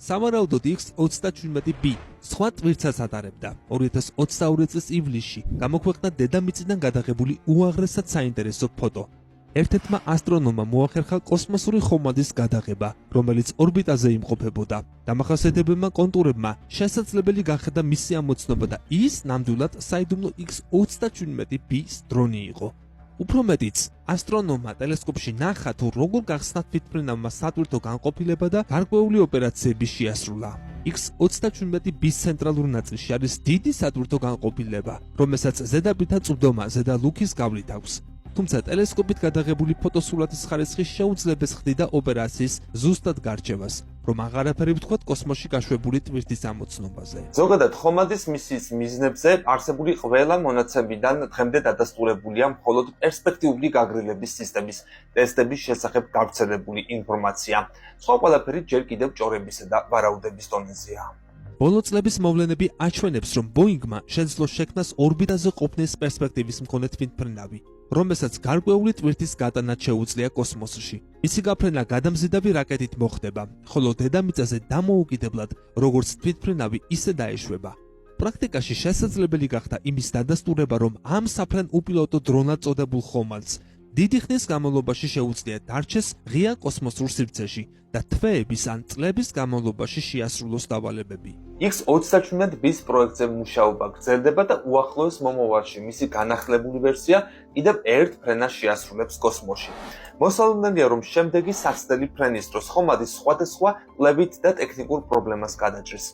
სავარაუდოდ X-37B სხვა ტვირთსაც ატარებდა. 2022 წლის ივლისში გამოქვეყნდა დედამიწიდან გადაღებული უაღრესად საინტერესო ფოტო. ერთ-ერთმა ასტრონომმა მოახერხა კოსმოსური ხომალდის გადაღება, რომელიც ორბიტაზე იმყოფებოდა. დამახასიათებელმა კონტურებმა შესაძლებელი გახედა მისი ამოცნობა და ის ნამდვილად საიდუმლო X-37B-ის დრონი იყო. უფრო მეტიც, ასტრონომმა ტელესკოპში ნახა თუ როგორ გახსნა თვითმფრინავმა სატვირთო განყოფილება და გარკვეული ოპერაციები შეასრულა. X-37B-ის ცენტრალურ ნაწილში არის დიდი სატვირთო განყოფილება, რომელსაც ზედაპირთა წვდომა ზედა ლუქის გავლით აქვს. თუმცა ტელესკოპით გადაღებული ფოტოსურათის ხარისხი შეუძლებს ხდიდა ოპერაციის ზუსტად გარჩევას, რომ აღარაფერი ვთქვათ კოსმოსში გაშვებული ტვირთის ამოცნობაზე. ზოგადად, ხომალდის მისიის მიზნებზე არსებული ყველა მონაცემიდან დღემდე დადასტურებულია მხოლოდ პერსპექტიული გაგრილების სისტემის ტესტების შესახებ გავრცელებული ინფორმაცია. სხვა ყველაფერი ჯერ კიდევ ჭორებისა და ვარაუდების დონეზეა. ბოლო წლების მოვლენები აჩვენებს, რომ ბოინგმა შეძლო შექმნას ორბიტაზე ყოფნის პერსპექტივის მქონე თვითმფრინავი, რომელსაც გარკვეული ტვირთის გატანა შეუძლია კოსმოსში. მისი გაფრენა გადამზიდავი რაკეტით მოხდება, ხოლო დედამიწაზე დამოუკიდებლად, როგორც თვითმფრინავი, ისე დაეშვება. პრაქტიკაში შესაძლებელი გახდა იმის დადასტურება, რომ ამ საფრენ უპილოტო დრონად წოდებულ ხომალდს დიდი ხნის განმავლობაში შეუძლია დარჩეს ღია კოსმოსურ სივრცეში და თვეების ან წლების განმავლობაში შეასრულოს დავალებები. X-37B-ის პროექტზე მუშაობა გრძელდება და უახლოეს მომავალში მისი განახლებული ვერსია კიდევ ერთ ფრენას შეასრულებს კოსმოსში. მოსალოდნელია, რომ შემდეგი სახსრდელი ფრენის დროს ხომალდი სხვადასხვა კვლევით და ტექნიკურ პრობლემას გადაჭრის.